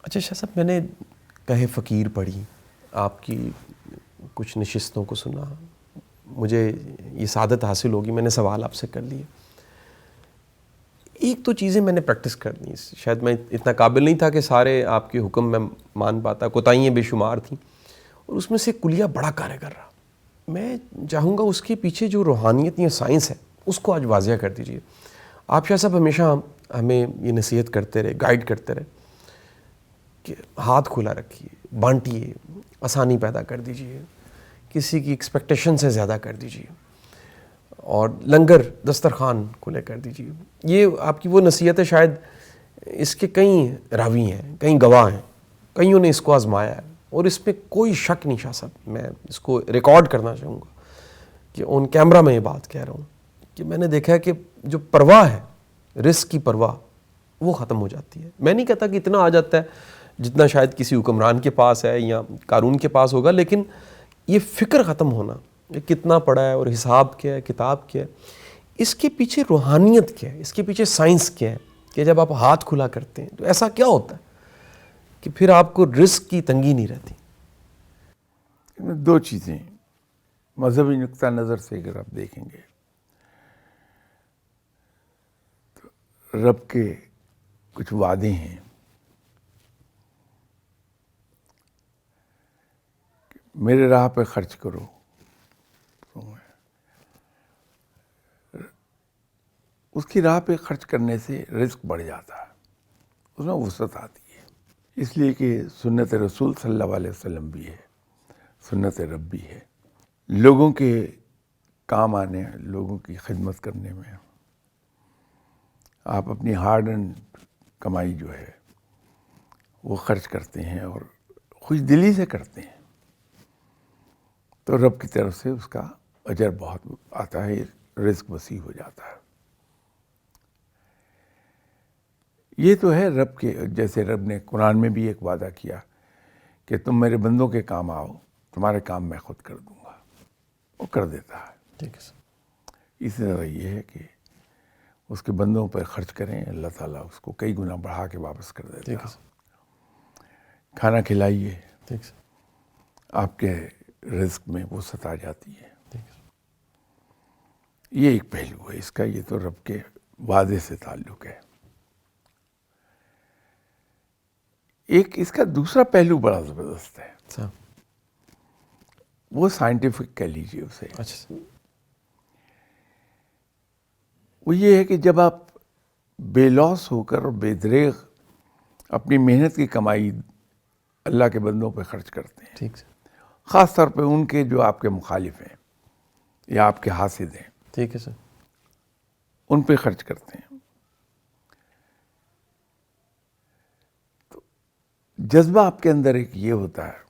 اچھا شاہ صاحب، میں نے کہے فقیر پڑھی، آپ کی کچھ نشستوں کو سنا، مجھے یہ سعادت حاصل ہوگی، میں نے سوال آپ سے کر لیے. ایک تو چیزیں میں نے پریکٹس کرنی، شاید میں اتنا قابل نہیں تھا کہ سارے آپ کے حکم میں مان پاتا، کوتاہیاں بے شمار تھیں، اور اس میں سے کلیہ بڑا کارگر کر رہا. میں چاہوں گا اس کے پیچھے جو روحانیت یا سائنس ہے اس کو آج واضح کر دیجیے. آپ شاہ صاحب ہمیشہ ہمیں یہ نصیحت کرتے رہے، گائیڈ کرتے رہے کہ ہاتھ کھلا رکھیے، بانٹیے، آسانی پیدا کر دیجیے، کسی کی ایکسپیکٹیشن سے زیادہ کر دیجیے، اور لنگر دسترخوان کھلے کر دیجیے. یہ آپ کی وہ نصیحت ہے، شاید اس کے کئی راوی ہیں، کئی گواہ ہیں، کئیوں نے اس کو آزمایا ہے، اور اس پہ کوئی شک نہیں شاہ صاحب. میں اس کو ریکارڈ کرنا چاہوں گا کہ آن کیمرہ میں یہ بات کہہ رہا ہوں کہ میں نے دیکھا ہے کہ جو پرواہ ہے، رزق کی پرواہ، وہ ختم ہو جاتی ہے. میں نہیں کہتا کہ اتنا آ جاتا ہے جتنا شاید کسی حکمران کے پاس ہے یا قارون کے پاس ہوگا، لیکن یہ فکر ختم ہونا یہ کتنا پڑا ہے اور حساب کیا ہے، کتاب کیا ہے، اس کے پیچھے روحانیت کیا ہے، اس کے پیچھے سائنس کیا ہے، کہ جب آپ ہاتھ کھلا کرتے ہیں تو ایسا کیا ہوتا ہے کہ پھر آپ کو رزق کی تنگی نہیں رہتی. دو چیزیں مذہبی نقطہ نظر سے اگر آپ دیکھیں گے تو رب کے کچھ وعدے ہیں کہ میرے راہ پہ خرچ کرو، اس کی راہ پہ خرچ کرنے سے رزق بڑھ جاتا ہے، اس میں وسعت آتی ہے. اس لیے کہ سنت رسول صلی اللہ علیہ وسلم بھی ہے، سنت رب بھی ہے. لوگوں کے کام آنے، لوگوں کی خدمت کرنے میں آپ اپنی ہارڈ اینڈ کمائی جو ہے وہ خرچ کرتے ہیں اور خوش دلی سے کرتے ہیں تو رب کی طرف سے اس کا اجر بہت آتا ہے، رزق وسیع ہو جاتا ہے. یہ تو ہے رب کے، جیسے رب نے قرآن میں بھی ایک وعدہ کیا کہ تم میرے بندوں کے کام آؤ، تمہارے کام میں خود کر دوں گا، وہ کر دیتا ہے. ٹھیک ہے سر. اسی طرح یہ ہے کہ اس کے بندوں پر خرچ کریں، اللہ تعالیٰ اس کو کئی گنا بڑھا کے واپس کر دیتا ٹھیک ہے ہے. سر. کھانا کھلائیے، ٹھیک سر. آپ کے رزق میں وسعت آ جاتی ہے. ٹھیک ہے. یہ ایک پہلو ہے اس کا، یہ تو رب کے وعدے سے تعلق ہے. ایک اس کا دوسرا پہلو بڑا زبردست ہے، سر. وہ سائنٹیفک کہہ لیجیے اسے. اچھا سر. وہ یہ ہے کہ جب آپ بے لوس ہو کر اور بے دریغ اپنی محنت کی کمائی اللہ کے بندوں پہ خرچ کرتے ہیں، ٹھیک سر. خاص طور پہ ان کے جو آپ کے مخالف ہیں یا آپ کے حاسد ہیں، ٹھیک ہے سر. ان پہ خرچ کرتے ہیں، تو جذبہ آپ کے اندر ایک یہ ہوتا ہے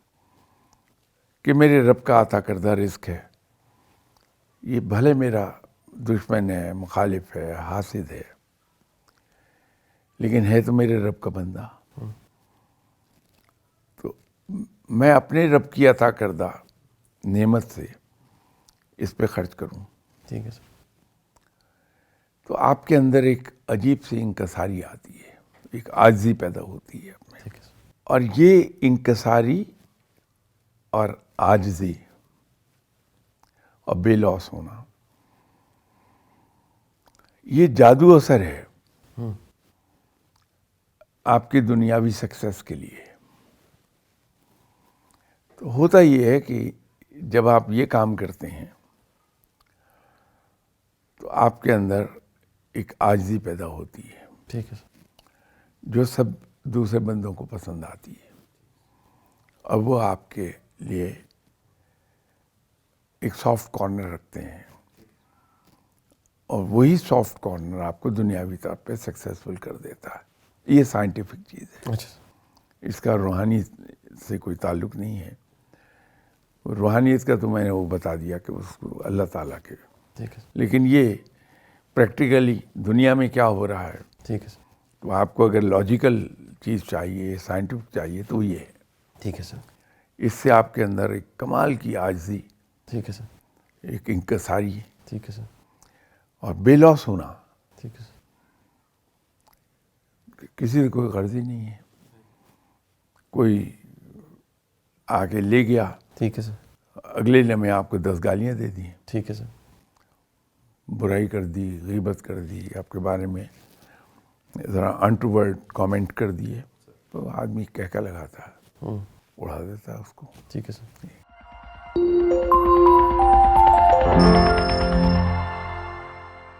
کہ میرے رب کا عطا کردہ رزق ہے، یہ بھلے میرا دشمن ہے، مخالف ہے، حاسد ہے، لیکن ہے تو میرے رب کا بندہ، تو میں اپنے رب کی عطا کردہ نعمت سے اس پہ خرچ کروں. ٹھیک ہے سر. تو آپ کے اندر ایک عجیب سی انکساری آتی ہے، ایک عاجزی پیدا ہوتی ہے اپنے. ٹھیک ہے سر. اور یہ انکساری اور عاجزی اور بے لوس ہونا، یہ جادو اثر ہے آپ کی دنیاوی سکسیس کے لیے. تو ہوتا یہ ہے کہ جب آپ یہ کام کرتے ہیں تو آپ کے اندر ایک عاجزی پیدا ہوتی ہے ٹھیک ہے سر. جو سب دوسرے بندوں کو پسند آتی ہے، اور وہ آپ کے لیے ایک سافٹ کارنر رکھتے ہیں، اور وہی سافٹ کارنر آپ کو دنیاوی طور پہ سکسیسفل کر دیتا ہے. یہ سائنٹیفک چیز ہے، اچھا سر. اس کا روحانی سے کوئی تعلق نہیں ہے. روحانیت کا تو میں نے وہ بتا دیا کہ اس کو اللہ تعالیٰ کے، ٹھیک ہے سر. لیکن یہ پریکٹیکلی دنیا میں کیا ہو رہا ہے، ٹھیک ہے سر. تو آپ کو اگر لاجیکل چیز چاہیے، سائنٹیفک چاہیے، تو یہ ہے. ٹھیک ہے سر. اس سے آپ کے اندر ایک کمال کی عاجزی، ٹھیک ہے سر. ایک انکساری ٹھیک ہے سر. اور بے لوس ہونا، ٹھیک ہے سر. کسی سے کوئی غرض ہی نہیں ہے. کوئی آ کے لے گیا, ٹھیک ہے سر, اگلے لمحے آپ کو 10 گالیاں دے دی, ٹھیک ہے سر, برائی کر دی, غیبت کر دی, آپ کے بارے میں ذرا انٹروورڈ کامنٹ کر دیے, تو آدمی کہہ لگاتا ہے, اڑا دیتا ہے اس کو. ٹھیک ہے سر.